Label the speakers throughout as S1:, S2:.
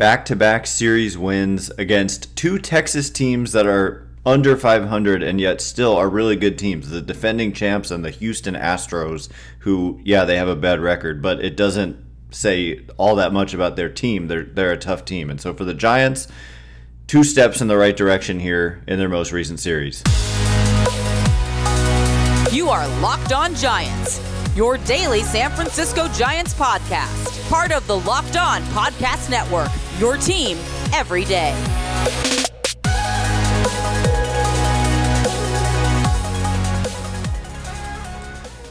S1: back-to-back series wins against two Texas teams that are under 500 and yet still are really good teams. The defending champs and the Houston Astros, who, yeah, they have a bad record, but it doesn't say all that much about their team. They're a tough team. And so for the Giants, two steps in the right direction here in their most recent series.
S2: You are Locked On Giants, your daily San Francisco Giants podcast. Part of the Locked On Podcast Network, your team every day.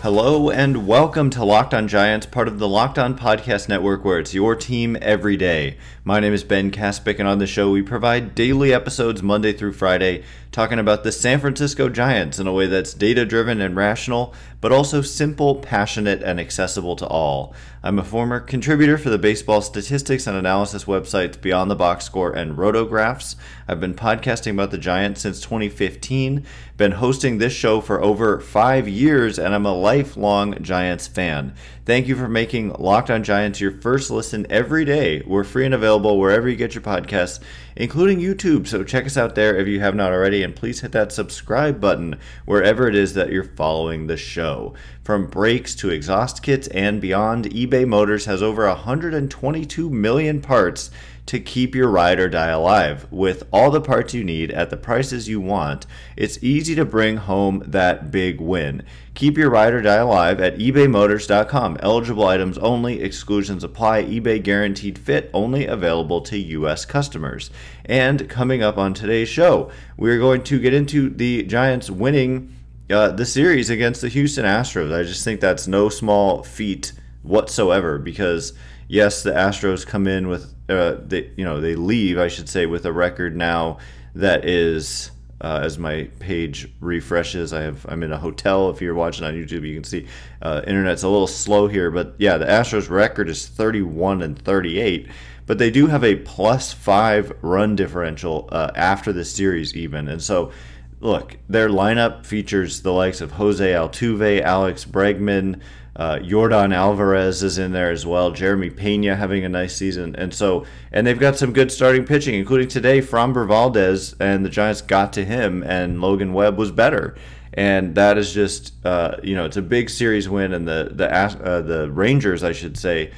S1: Hello and welcome to Locked On Giants, part of the Locked On Podcast Network, where it's your team every day. My name is Ben Kaspick, and on the show we provide daily episodes Monday through Friday talking about the San Francisco Giants in a way that's data-driven and rational, but also simple, passionate, and accessible to all. I'm a former contributor for the baseball statistics and analysis websites Beyond the Box Score and Rotographs. I've been podcasting about the Giants since 2015, been hosting this show for over 5 years, and I'm a lifelong Giants fan. Thank you for making Locked On Giants your first listen every day. We're free and available wherever you get your podcasts, including YouTube, so check us out there if you have not already, and please hit that subscribe button wherever it is that you're following the show. From brakes to exhaust kits and beyond, eBay Motors has over 122 million parts to keep your ride or die alive. With all the parts you need at the prices you want, it's easy to bring home that big win. Keep your ride or die alive at ebaymotors.com. Eligible items only, exclusions apply, eBay guaranteed fit, only available to U.S. customers. And coming up on today's show, we're going to get into the Giants winning the series against the Houston Astros. I just think that's no small feat whatsoever because, yes, the Astros come in with they leave, I should say, with a record now that is, as my page refreshes, I'm in a hotel. If you're watching on YouTube, you can see internet's a little slow here, but yeah, the Astros record is 31-38, but they do have a +5 run differential after the series even, and so look, their lineup features the likes of Jose Altuve, Alex Bregman, Yordan Alvarez is in there as well. Jeremy Pena having a nice season. And they've got some good starting pitching, including today, Framber Valdez, and the Giants got to him, and Logan Webb was better. And that is just, it's a big series win, and the Rangers, I should say,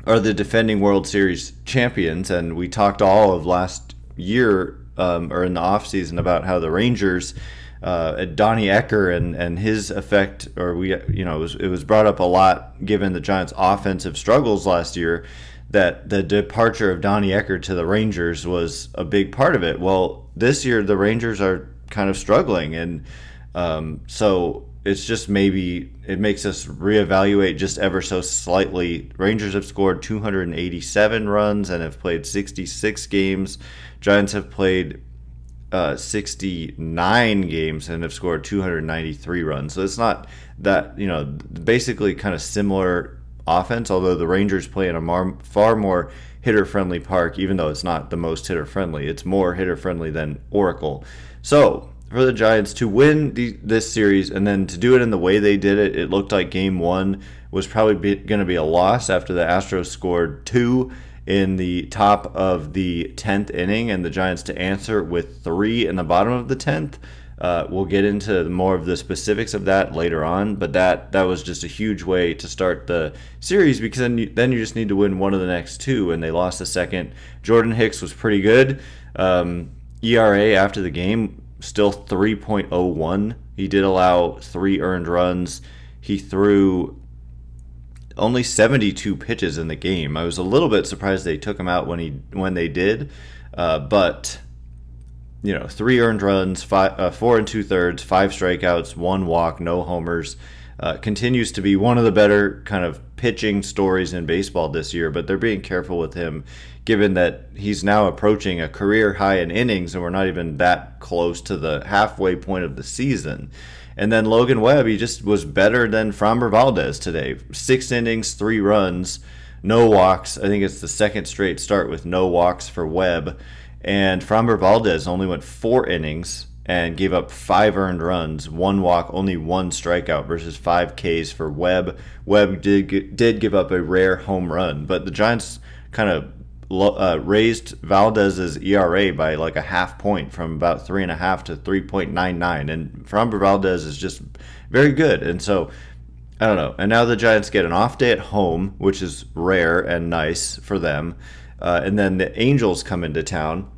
S1: are the defending World Series champions. And we talked all of last year, or in the offseason, about how the Rangers, Donnie Ecker and his effect, it was brought up a lot given the Giants' offensive struggles last year, that the departure of Donnie Ecker to the Rangers was a big part of it. Well, this year the Rangers are kind of struggling, and so it's just maybe it makes us reevaluate just ever so slightly. Rangers have scored 287 runs and have played 66 games. Giants have played 69 games and have scored 293 runs. So it's not that, basically kind of similar offense, although the Rangers play in a far more hitter-friendly park, even though it's not the most hitter-friendly. It's more hitter-friendly than Oracle. So for the Giants to win this series and then to do it in the way they did it, it looked like Game 1 was probably going to be a loss after the Astros scored 2 in the top of the 10th inning, and the Giants to answer with 3 in the bottom of the 10th. We'll get into more of the specifics of that later on, but that was just a huge way to start the series, because then you just need to win one of the next 2, and they lost the second. Jordan Hicks was pretty good. ERA after the game, still 3.01. He did allow 3 earned runs. He threw only 72 pitches in the game. I was a little bit surprised they took him out when they did, but 3 earned runs, 4 2/3, 5 strikeouts, 1 walk, no homers. Continues to be one of the better kind of pitching stories in baseball this year, but they're being careful with him given that he's now approaching a career high in innings, and we're not even that close to the halfway point of the season. And then Logan Webb, he just was better than Framber Valdez today. 6 innings, 3 runs, no walks. I think it's the second straight start with no walks for Webb. And Framber Valdez only went 4 innings and gave up 5 earned runs, 1 walk, only 1 strikeout versus 5 Ks for Webb. Webb did give up a rare home run, but the Giants kind of raised Valdez's ERA by like a half point from about 3.5 to 3.99, and Framber Valdez is just very good. And so I don't know. And now the Giants get an off day at home, which is rare and nice for them. And then the Angels come into town,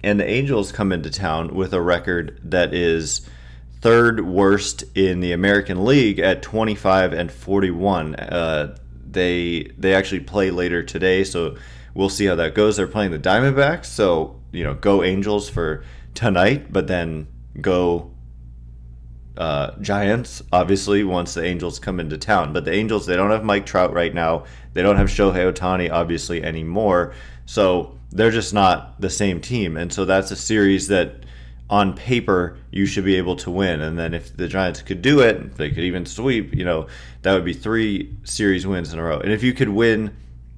S1: and the Angels come into town with a record that is third worst in the American League at 25-41. They actually play later today, so we'll see how that goes. They're playing the Diamondbacks, so go Angels for tonight, but then go Giants, obviously, once the Angels come into town. But the Angels, they don't have Mike Trout right now. They don't have Shohei Ohtani, obviously, anymore. So they're just not the same team. And so that's a series that, on paper, you should be able to win. And then if the Giants could do it, if they could even sweep, that would be 3 series wins in a row. And if you could win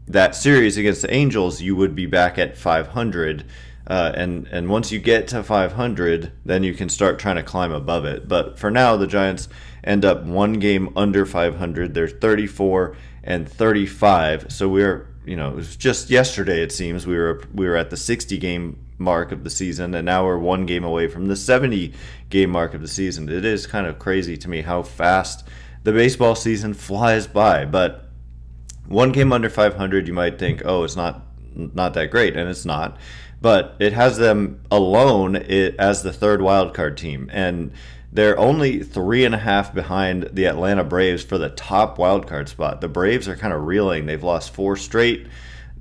S1: that series against the Angels, you would be back at 500. And once you get to 500, then you can start trying to climb above it. But for now, the Giants end up 1 game under 500. They're 34-35. So we're, it was just yesterday, it seems, we were at the 60-game mark of the season, and now we're 1 game away from the 70-game mark of the season. It is kind of crazy to me how fast the baseball season flies by. But 1 game under 500, you might think, oh, it's not that great, and it's not. But it has them alone as the third wild card team, and they're only 3.5 behind the Atlanta Braves for the top wild card spot. The Braves are kind of reeling. They've lost 4 straight.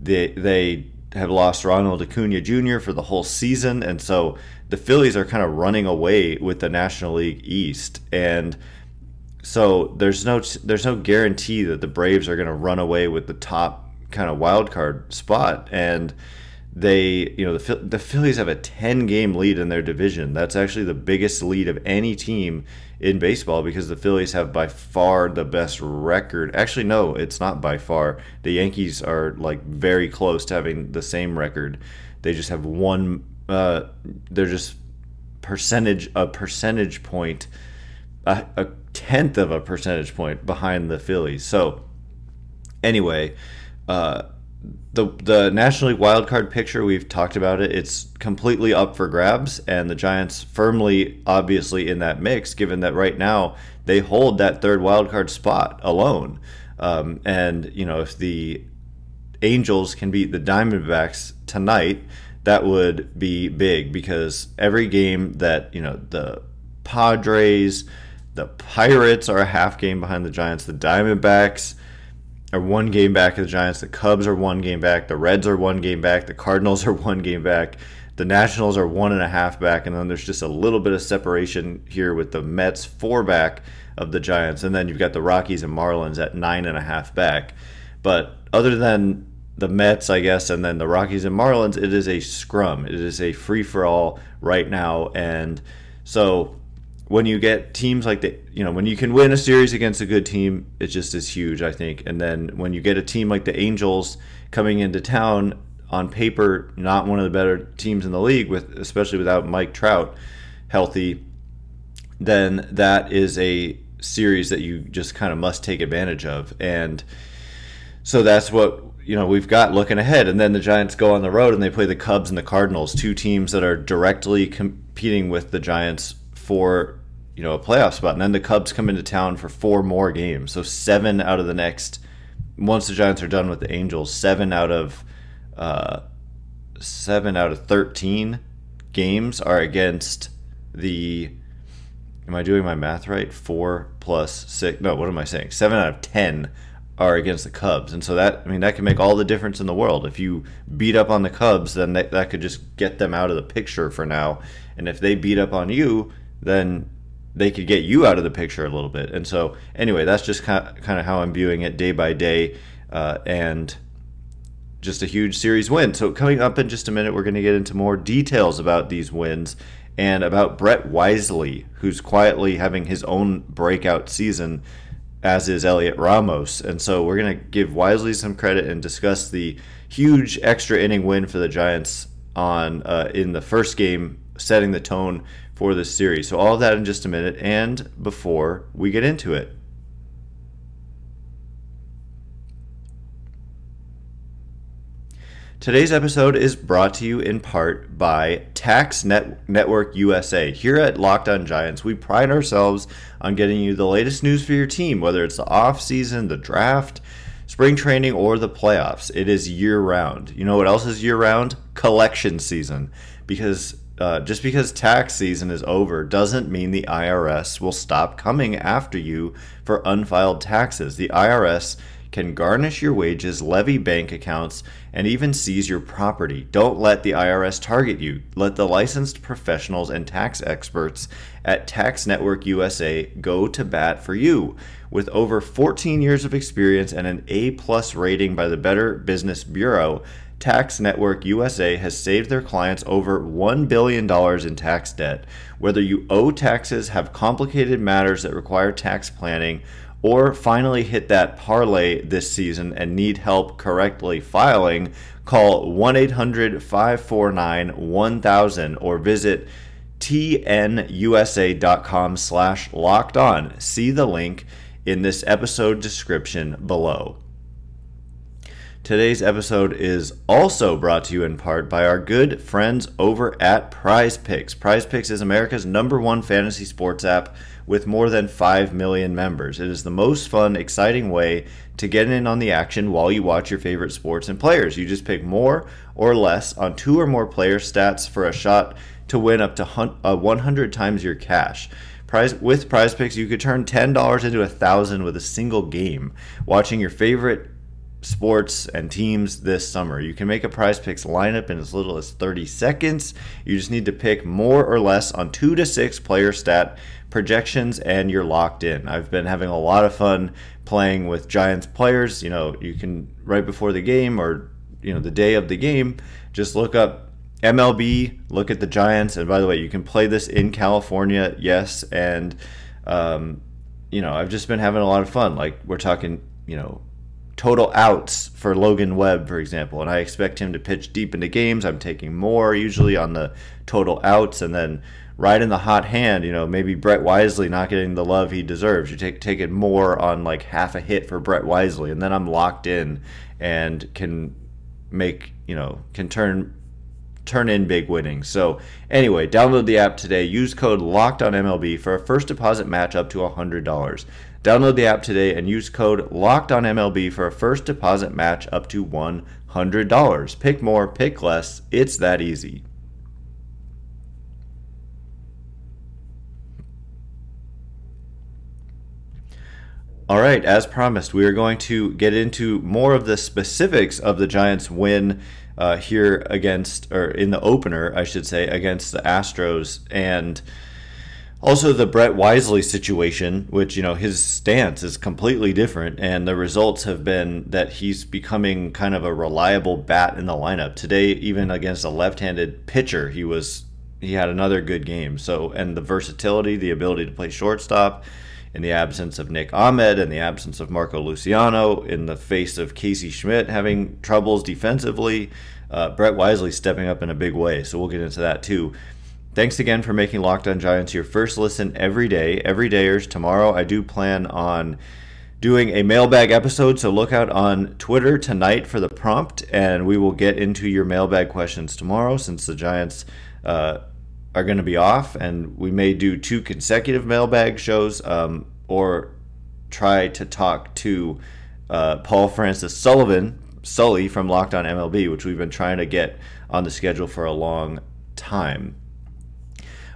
S1: They have lost Ronald Acuna Jr. for the whole season, and so the Phillies are kind of running away with the National League East. And so there's no guarantee that the Braves are going to run away with the top kind of wild card spot. And the Phillies have a 10-game lead in their division. That's actually the biggest lead of any team in baseball, because the Phillies have by far the best record. Actually, no, it's not by far. The Yankees are like very close to having the same record. They just have one. They're just a percentage point, a tenth of a percentage point behind the Phillies. So anyway, the National League wildcard picture, we've talked about it. It's completely up for grabs, and the Giants firmly, obviously, in that mix, given that right now they hold that third wildcard spot alone. And if the Angels can beat the Diamondbacks tonight, that would be big, because every game that the Padres, the Pirates are a half game behind the Giants, the Diamondbacks are 1 game back of the Giants, the Cubs are 1 game back, the Reds are 1 game back, the Cardinals are 1 game back, the Nationals are 1.5 back, and then there's just a little bit of separation here with the Mets 4 back of the Giants, and then you've got the Rockies and Marlins at 9.5 back. But other than the Mets, I guess, and then the Rockies and Marlins, it is a scrum. It is a free-for-all right now. And so when you get teams like when you can win a series against a good team, it just is huge, I think. And then when you get a team like the Angels coming into town, on paper, not one of the better teams in the league, especially without Mike Trout healthy, then that is a series that you just kind of must take advantage of. And so that's what we've got looking ahead. And then the Giants go on the road and they play the Cubs and the Cardinals, 2 teams that are directly competing with the Giants for a playoff spot. And then the Cubs come into town for 4 more games. So 7 out of the next, once the Giants are done with the Angels, 7 out of 13 games are against the, am I doing my math right? 4 plus 6, no, what am I saying? 7 out of 10 are against the Cubs. And so that can make all the difference in the world. If you beat up on the Cubs, then that could just get them out of the picture for now. And if they beat up on you, then they could get you out of the picture a little bit. And so anyway, that's just kind of how I'm viewing it day by day, and just a huge series win. So coming up in just a minute, we're going to get into more details about these wins and about Brett Wisely, who's quietly having his own breakout season, as is Elliot Ramos. And so we're going to give Wisely some credit and discuss the huge extra inning win for the Giants in the first game, setting the tone for this series. So all of that in just a minute, and before we get into it. Today's episode is brought to you in part by Network USA. Here at Locked On Giants, we pride ourselves on getting you the latest news for your team, whether it's the off-season, the draft, spring training, or the playoffs. It is year-round. You know what else is year-round? Collection season. Because just because tax season is over doesn't mean the IRS will stop coming after you for unfiled taxes. The IRS can garnish your wages, levy bank accounts, and even seize your property. Don't let the IRS target you. Let the licensed professionals and tax experts at Tax Network USA go to bat for you. With over 14 years of experience and an A+ rating by the Better Business Bureau, Tax Network USA has saved their clients over $1 billion in tax debt. Whether you owe taxes, have complicated matters that require tax planning, or finally hit that parlay this season and need help correctly filing, call 1-800-549-1000 or visit tnusa.com/lockedon. See the link in this episode description below. Today's episode is also brought to you in part by our good friends over at Prize Picks. Prize Picks is America's #1 fantasy sports app with more than 5 million members. It is the most fun, exciting way to get in on the action while you watch your favorite sports and players. You just pick more or less on 2 or more player stats for a shot to win up to 100 times your cash. With Prize Picks, you could turn $10 into $1,000 with a single game, watching your favorite sports and teams this summer. You can make a Prize Picks lineup in as little as 30 seconds. You just need to pick more or less on 2 to 6 player stat projections and you're locked in. I've been having a lot of fun playing with Giants players. You know, you can right before the game or the day of the game, just look up MLB, look at the Giants, and by the way, you can play this in California, yes, and I've just been having a lot of fun. Like we're talking, total outs for Logan Webb, for example, and I expect him to pitch deep into games. I'm taking more usually on the total outs, and then right in the hot hand, maybe Brett Wisely not getting the love he deserves. You take it more on like half a hit for Brett Wisely, and then I'm locked in and can make, can turn in big winnings. So anyway, download the app today. Use code LOCKEDONMLB for a first deposit match up to $100. Download the app today and use code LOCKEDONMLB for a first deposit match up to $100. Pick more, pick less. It's that easy. All right, as promised, we are going to get into more of the specifics of the Giants' win here in the opener, I should say, against the Astros, and also the Brett Wisely situation, which, his stance is completely different, and the results have been that he's becoming kind of a reliable bat in the lineup. Today, even against a left-handed pitcher, he had another good game. So, and the versatility, the ability to play shortstop, in the absence of Nick Ahmed, in the absence of Marco Luciano, in the face of Casey Schmidt having troubles defensively, Brett Wisely stepping up in a big way. So we'll get into that too. Thanks again for making Locked On Giants your first listen every day. Everydayers, tomorrow I do plan on doing a mailbag episode, so look out on Twitter tonight for the prompt, and we will get into your mailbag questions tomorrow since the Giants are going to be off, and we may do 2 consecutive mailbag shows or try to talk to Paul Francis Sully from Locked On MLB, which we've been trying to get on the schedule for a long time.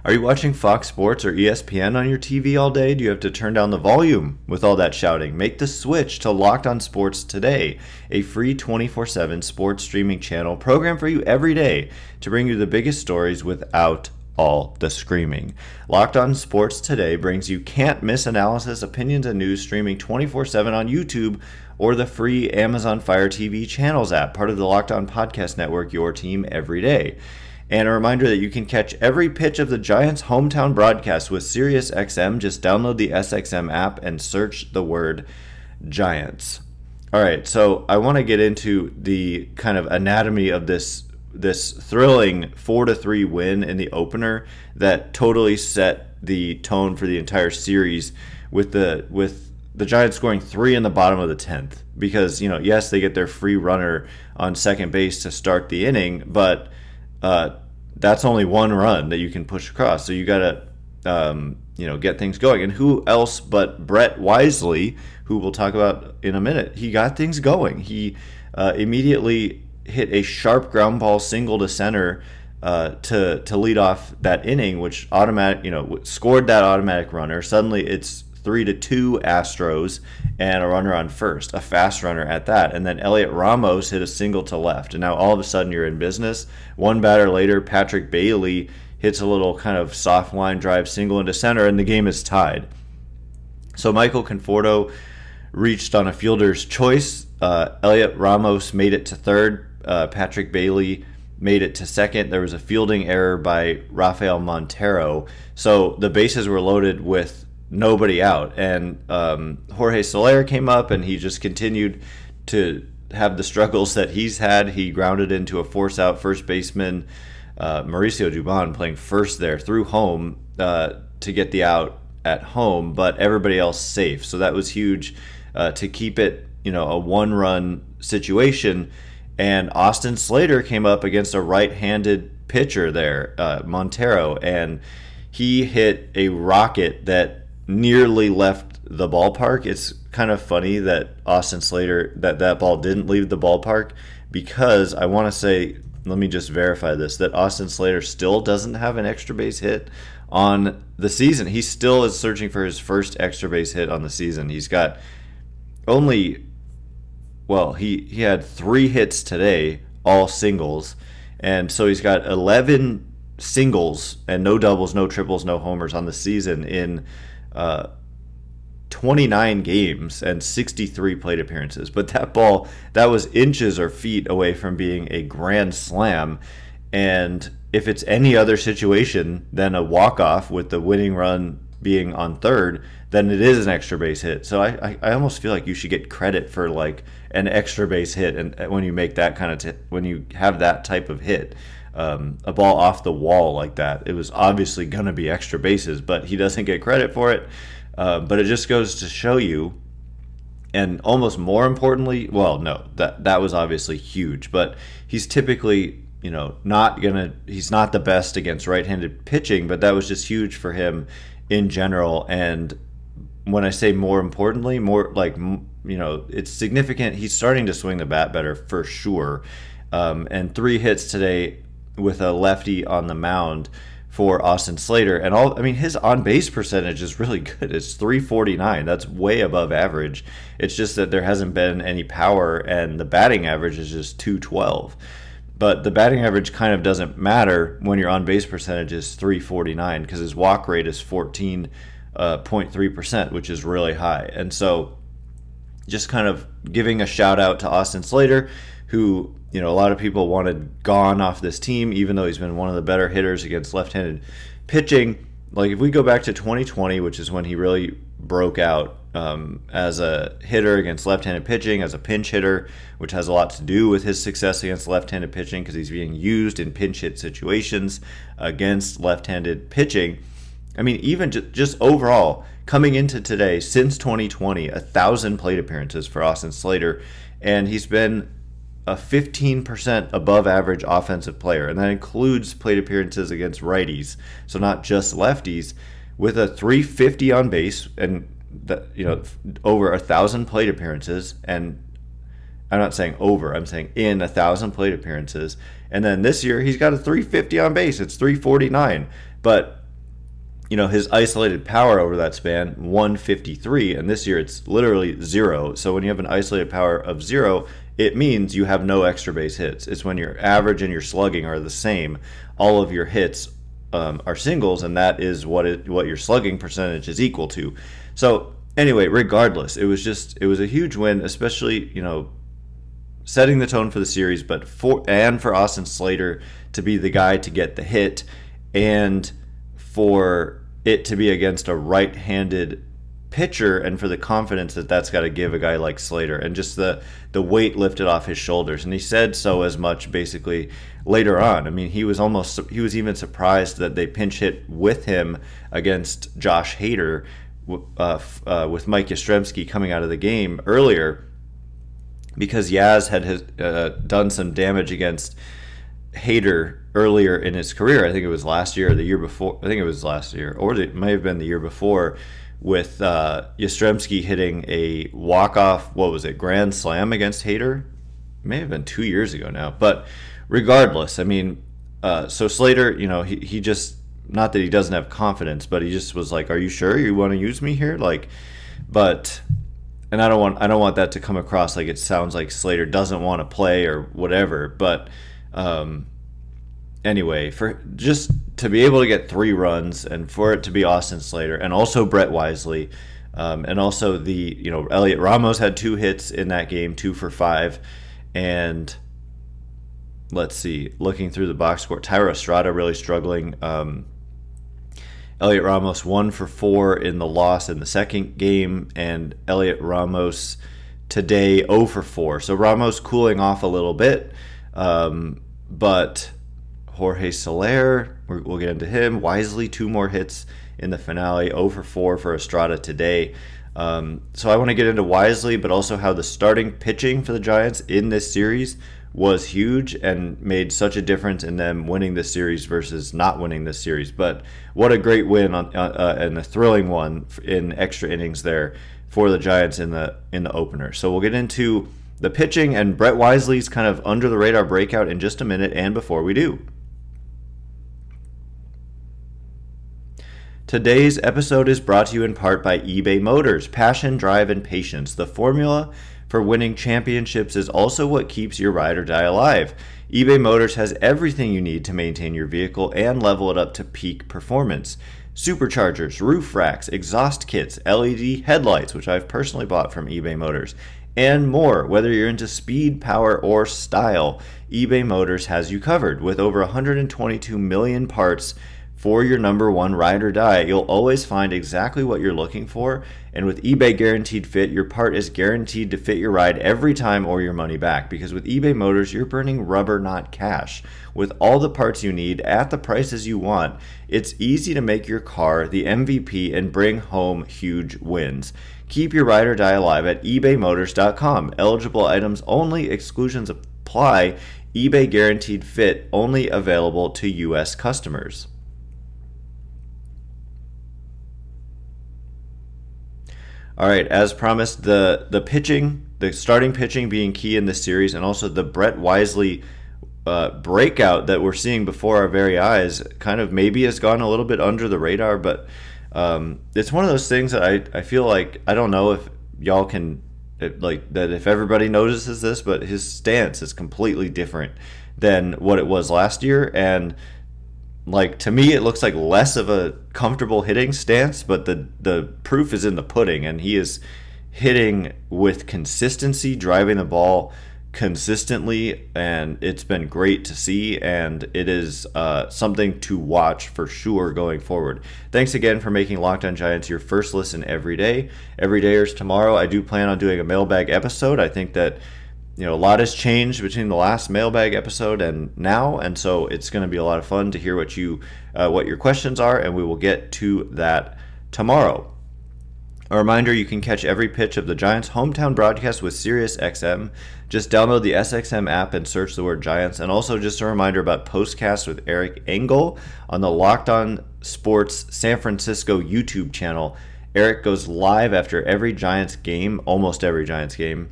S1: Are you watching Fox Sports or ESPN on your TV all day? Do you have to turn down the volume with all that shouting? Make the switch to Locked On Sports today, a free 24/7 sports streaming channel program for you every day to bring you the biggest stories without all the screaming. Locked On Sports Today brings you can't-miss analysis, opinions, and news streaming 24/7 on YouTube or the free Amazon Fire TV channels app, part of the Locked On Podcast Network, your team every day. And a reminder that you can catch every pitch of the Giants' hometown broadcast with SiriusXM. Just download the SXM app and search the word Giants. All right, so I want to get into the kind of anatomy of this thrilling 4-3 win in the opener that totally set the tone for the entire series with the Giants scoring 3 in the bottom of the 10th because, yes, they get their free runner on second base to start the inning, but that's only one run that you can push across. So you got to, get things going. And who else but Brett Wisely, who we'll talk about in a minute, he got things going. He immediately hit a sharp ground ball single to center to lead off that inning, which scored that automatic runner. Suddenly it's 3-2 Astros and a runner on first, a fast runner at that. And then Elliot Ramos hit a single to left. And now all of a sudden you're in business. One batter later, Patrick Bailey hits a little kind of soft line drive single into center, and the game is tied. So Michael Conforto reached on a fielder's choice. Elliot Ramos made it to third. Patrick Bailey made it to second. There was a fielding error by Rafael Montero. So the bases were loaded with nobody out. And Jorge Soler came up, and he just continued to have the struggles that he's had. He grounded into a force-out first baseman, Mauricio Dubon, playing first there through home to get the out at home, but everybody else safe. So that was huge to keep it, a one-run situation. And Austin Slater came up against a right-handed pitcher there, Montero, and he hit a rocket that nearly left the ballpark. It's kind of funny that Austin Slater, that ball didn't leave the ballpark, because I want to say, let me just verify this, that Austin Slater still doesn't have an extra base hit on the season. He still is searching for his first extra base hit on the season. He's got he had 3 hits today, all singles, and so he's got 11 singles and no doubles, no triples, no homers on the season in 29 games and 63 plate appearances. But that ball, that was inches or feet away from being a grand slam. And if it's any other situation than a walk-off with the winning run being on third, then it is an extra base hit. So I almost feel like you should get credit for like an extra base hit, and when you make that kind of when you have that type of hit, a ball off the wall like that, it was obviously going to be extra bases, but he doesn't get credit for it. But it just goes to show you, and almost more importantly, that was obviously huge, but he's typically, he's not the best against right-handed pitching, but that was just huge for him in general. And when I say more importantly, it's significant. He's starting to swing the bat better for sure. And 3 hits today with a lefty on the mound for Austin Slater. And his on-base percentage is really good. It's .349. That's way above average. It's just that there hasn't been any power, and the batting average is just .212. But the batting average kind of doesn't matter when your on-base percentage is .349, because his walk rate is 14.3%, which is really high. And so just kind of giving a shout out to Austin Slater, who, a lot of people wanted gone off this team, even though he's been one of the better hitters against left-handed pitching. Like, if we go back to 2020, which is when he really broke out as a hitter against left-handed pitching, as a pinch hitter, which has a lot to do with his success against left-handed pitching, because he's being used in pinch hit situations against left-handed pitching. Even just overall, coming into today, since 2020, 1,000 plate appearances for Austin Slater, and he's been a 15% above average offensive player, and that includes plate appearances against righties, so not just lefties, with a .350 on base, and over 1,000 plate appearances. And I'm not saying over, I'm saying in 1,000 plate appearances. And then this year he's got a .350 on base. It's .349, but his isolated power over that span, 153, and this year it's literally 0. So when you have an isolated power of 0, it means you have no extra base hits. It's when your average and your slugging are the same. All of your hits are singles, and that is what your slugging percentage is equal to. So anyway, regardless, it was a huge win, especially setting the tone for the series, but for Austin Slater to be the guy to get the hit, and for it to be against a right-handed pitcher, and for the confidence that's got to give a guy like Slater, and just the weight lifted off his shoulders. And he said so as much basically later on. He was even surprised that they pinch hit with him against Josh Hader, with Mike Yastrzemski coming out of the game earlier, because Yaz had done some damage against Hader earlier in his career. I think it was last year or the year before. I think it was last year, or it may have been the year before, with Yastrzemski hitting a walk-off, grand slam against Hader. It may have been 2 years ago now. But regardless, I mean, so Slater, he just, not that he doesn't have confidence, but he just was like, are you sure you want to use me here? And I don't want that to come across like it sounds like Slater doesn't want to play or whatever. But anyway, for just to be able to get 3 runs and for it to be Austin Slater and also Brett Wisely, and also Elliot Ramos had 2 hits in that game, 2 for 5. And let's see, looking through the box score, Thairo Estrada really struggling. Elliot Ramos 1 for 4 in the loss in the second game, and Elliot Ramos today 0 for 4. So Ramos cooling off a little bit, but Jorge Soler, we'll get into him. Wisely 2 more hits in the finale, 0 for 4 for Estrada today. So I want to get into Wisely, but also how the starting pitching for the Giants in this series was huge and made such a difference in them winning this series versus not winning this series. But what a great win and a thrilling one in extra innings there for the Giants in the opener. So we'll get into the pitching and Brett Wisely's kind of under the radar breakout in just a minute. And before we do, today's episode is brought to you in part by eBay Motors. Passion, drive, and patience. The formula for winning championships is also what keeps your ride or die alive. eBay Motors has everything you need to maintain your vehicle and level it up to peak performance. Superchargers, roof racks, exhaust kits, LED headlights, which I've personally bought from eBay Motors, and more. Whether you're into speed, power, or style, eBay Motors has you covered. With over 122 million parts for your number one ride or die, you'll always find exactly what you're looking for. And with eBay Guaranteed Fit, your part is guaranteed to fit your ride every time or your money back. Because with eBay Motors, you're burning rubber, not cash. With all the parts you need at the prices you want, it's easy to make your car the MVP and bring home huge wins. Keep your ride or die alive at ebaymotors.com. Eligible items only, exclusions apply. eBay Guaranteed Fit only available to U.S. customers. All right, as promised, the pitching, the starting pitching being key in this series, and also the Brett Wisely breakout that we're seeing before our very eyes kind of maybe has gone a little bit under the radar, but it's one of those things that I feel like, I don't know if y'all can, if everybody notices this, but his stance is completely different than what it was last year, and to me, it looks like less of a comfortable hitting stance, but the proof is in the pudding, and he is hitting with consistency, driving the ball consistently, and it's been great to see, and it is something to watch for sure going forward. Thanks again for making Locked On Giants your first listen every day. Every day is tomorrow. I do plan on doing a mailbag episode. I think that a lot has changed between the last mailbag episode and now, and so it's going to be a lot of fun to hear what your questions are, and we will get to that tomorrow. A reminder, you can catch every pitch of the Giants' hometown broadcast with SiriusXM. Just download the SXM app and search the word Giants. And also just a reminder about Postcast with Eric Engel on the Locked On Sports San Francisco YouTube channel. Eric goes live after every Giants game, almost every Giants game.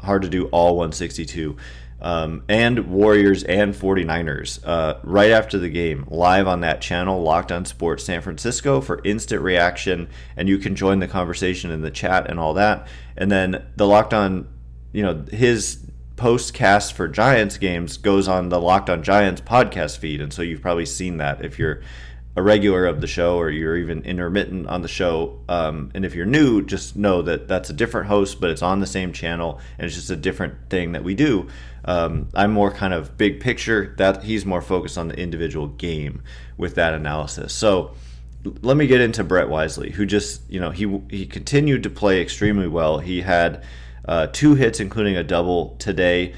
S1: Hard to do all 162, and Warriors and 49ers right after the game, live on that channel, Locked On Sports San Francisco, for instant reaction, and you can join the conversation in the chat and all that. And then the Locked On, his postcast for Giants games goes on the Locked On Giants podcast feed, and so you've probably seen that if you're a regular of the show or you're even intermittent on the show, and if you're new, just know that that's a different host, but it's on the same channel, and it's just a different thing that we do. I'm more kind of big picture, that he's more focused on the individual game with that analysis. So let me get into Brett Wisely, who just he continued to play extremely well. He had 2 hits, including a double today.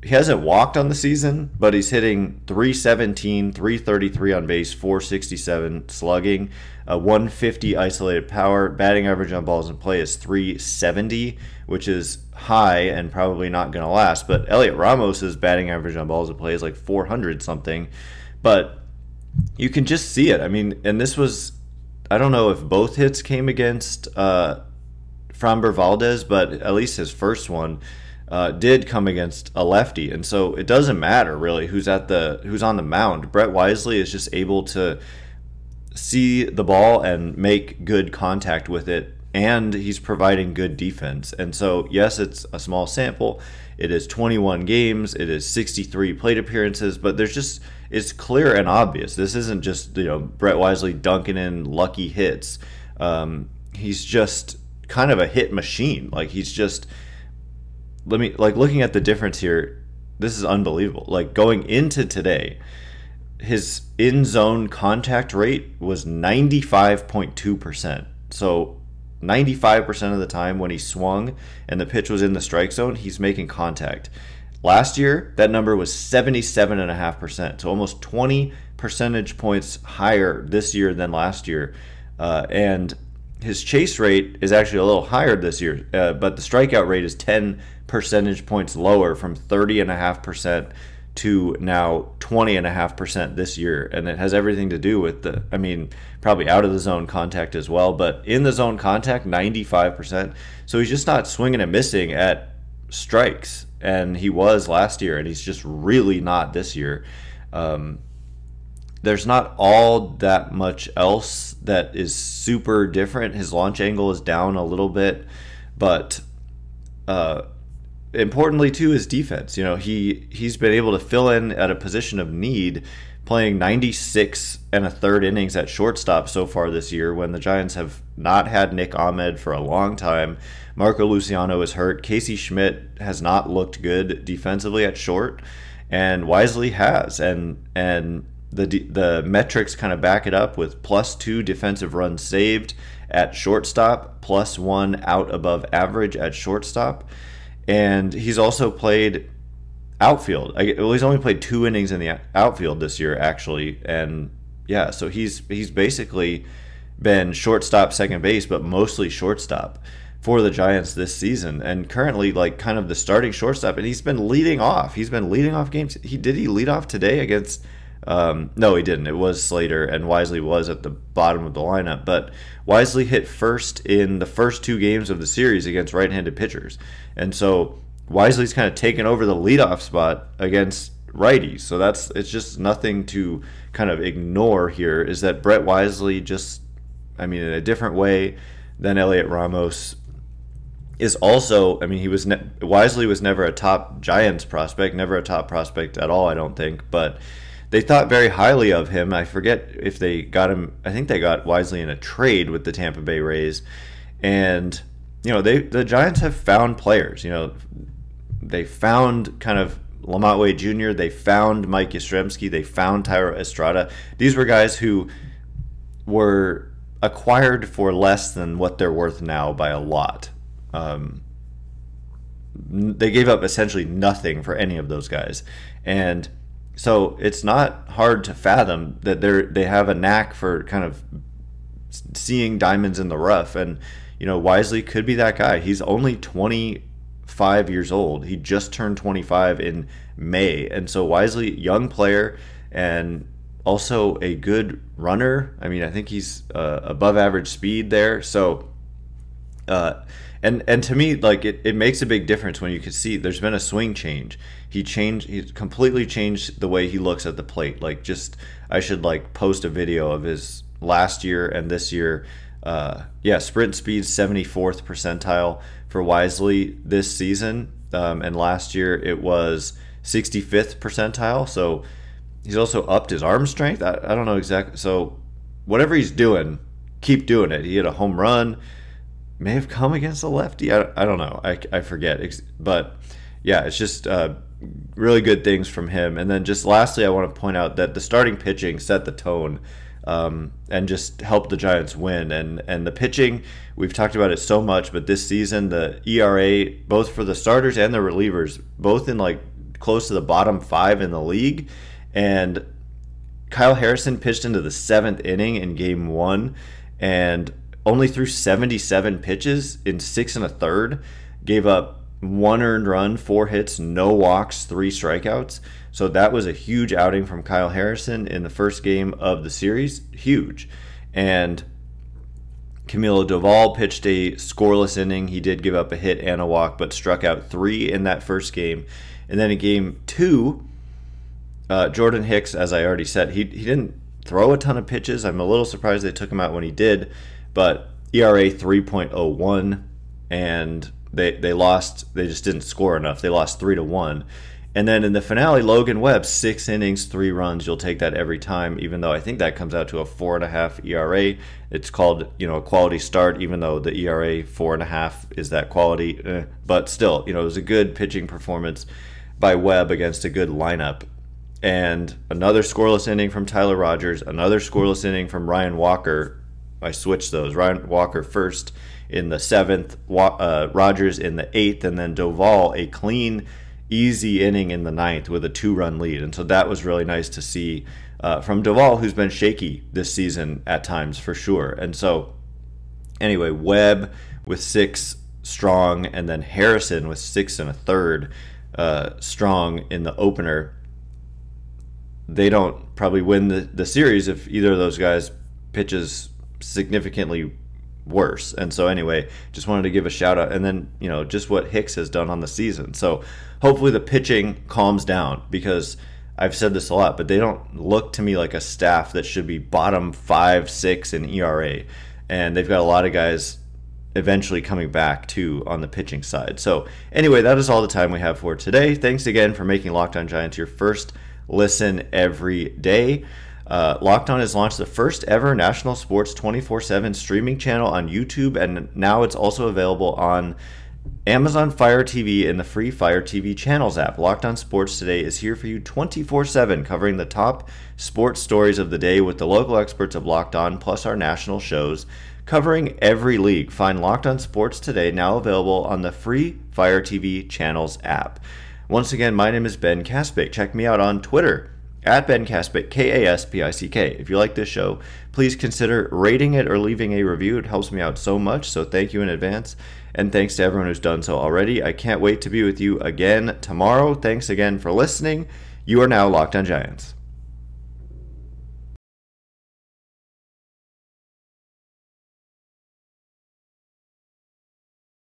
S1: he hasn't walked on the season, but he's hitting 317, 333 on base, 467 slugging, 150 isolated power. Batting average on balls in play is 370, which is high and probably not going to last. But Elliot Ramos's batting average on balls in play is like 400 something. But you can just see it. I mean, and this was, I don't know if both hits came against Framber Valdez, but at least his first one did come against a lefty. And so it doesn't matter really who's on the mound. Brett Wisely is just able to see the ball and make good contact with it, and he's providing good defense. And so yes, it's a small sample. It is 21 games, it is 63 plate appearances, but it's clear and obvious. This isn't just, Brett Wisely dunking in lucky hits. He's just kind of a hit machine. Like, he's just, looking at the difference here, this is unbelievable. Like, going into today, his in-zone contact rate was 95.2%. So 95% of the time when he swung and the pitch was in the strike zone, he's making contact. Last year, that number was 77.5%, so almost 20 percentage points higher this year than last year. And his chase rate is actually a little higher this year, but the strikeout rate is 10 percentage points lower, from 30.5% to now 20.5% this year. And it has everything to do with probably out of the zone contact as well, but in the zone contact, 95%. So he's just not swinging and missing at strikes, and he was last year, and he's just really not this year. There's not all that much else that is super different. His launch angle is down a little bit, but importantly too, his defense. He's been able to fill in at a position of need, playing 96 1/3 innings at shortstop so far this year, when the Giants have not had Nick Ahmed for a long time. Marco Luciano is hurt. Casey Schmidt has not looked good defensively at short, and Wisely has. And the metrics kind of back it up, with +2 defensive runs saved at shortstop, +1 out above average at shortstop. And he's also played outfield. He's only played 2 innings in the outfield this year, actually. And yeah, so he's basically been shortstop, second base, but mostly shortstop for the Giants this season, and currently kind of the starting shortstop. And he's been leading off. He's been leading off games. Did he lead off today against? No, he didn't. It was Slater, and Wisely was at the bottom of the lineup. But Wisely hit first in the first 2 games of the series against right-handed pitchers, and so Wisely's kind of taken over the leadoff spot against righties. So it's just nothing to kind of ignore here. Is that Brett Wisely just, in a different way than Elliot Ramos, is also, Wisely was never a top Giants prospect, never a top prospect at all, I don't think, but they thought very highly of him. I forget if they got him. I think they got Wisely in a trade with the Tampa Bay Rays. And, the Giants have found players. They found kind of Lamont Wade Jr., they found Mike Yastrzemski, they found Tyro Estrada. These were guys who were acquired for less than what they're worth now by a lot. They gave up essentially nothing for any of those guys. And so it's not hard to fathom that they have a knack for kind of seeing diamonds in the rough. And, Wisely could be that guy. He's only 25 years old. He just turned 25 in May. And so Wisely, young player, and also a good runner. I think he's above average speed there. So, and to me, it makes a big difference when you can see there's been a swing change. He completely changed the way he looks at the plate. I should post a video of his last year and this year. Sprint speed 74th percentile for Wisely this season, and last year it was 65th percentile. So he's also upped his arm strength. I don't know exactly. So whatever he's doing, keep doing it. He hit a home run. May have come against a lefty. I don't know. I forget. But yeah, it's just really good things from him. And then just lastly, I want to point out that the starting pitching set the tone and just helped the Giants win. And the pitching, we've talked about it so much, but this season, the ERA, both for the starters and the relievers, both in close to the bottom 5 in the league. And Kyle Harrison pitched into the 7th inning in game 1 and only threw 77 pitches in 6 1/3, gave up 1 earned run, 4 hits, no walks, 3 strikeouts. So that was a huge outing from Kyle Harrison in the first game of the series. Huge. And Camilo Doval pitched a scoreless inning. He did give up a hit and a walk, but struck out 3 in that first game. And then in game 2, Jordan Hicks, as I already said, he didn't throw a ton of pitches. I'm a little surprised they took him out when he did, but ERA 3.01, and they lost. They just didn't score enough. They lost 3-1. And then in the finale, Logan Webb, 6 innings, 3 runs. You'll take that every time, even though I think that comes out to a 4.5 ERA. It's called, a quality start, even though the ERA 4.5 is that quality. But still, it was a good pitching performance by Webb against a good lineup. And another scoreless inning from Tyler Rogers, another scoreless inning from Ryan Walker. I switched those. Ryan Walker first in the 7th, Rogers in the 8th, and then Doval a clean, easy inning in the 9th with a 2-run lead. And so that was really nice to see from Doval, who's been shaky this season at times for sure. And so anyway, Webb with 6 strong, and then Harrison with 6 1/3 strong in the opener. They don't probably win the series if either of those guys pitches significantly worse. And so anyway, just wanted to give a shout out. And then, just what Hicks has done on the season. So hopefully the pitching calms down, because I've said this a lot, but they don't look to me like a staff that should be bottom 5, 6 in ERA. And they've got a lot of guys eventually coming back too on the pitching side. So anyway, that is all the time we have for today. Thanks again for making Locked On Giants your first listen every day. Locked On has launched the first ever national sports 24/7 streaming channel on YouTube, and now it's also available on Amazon Fire TV and the free Fire TV Channels app. Locked On Sports Today is here for you 24/7, covering the top sports stories of the day with the local experts of Locked On, plus our national shows covering every league. Find Locked On Sports Today now available on the free Fire TV Channels app. Once again, my name is Ben Kaspick. Check me out on Twitter at Ben Kaspick, Kaspick. If you like this show, please consider rating it or leaving a review. It helps me out so much, so thank you in advance. And thanks to everyone who's done so already. I can't wait to be with you again tomorrow. Thanks again for listening. You are now Locked On Giants.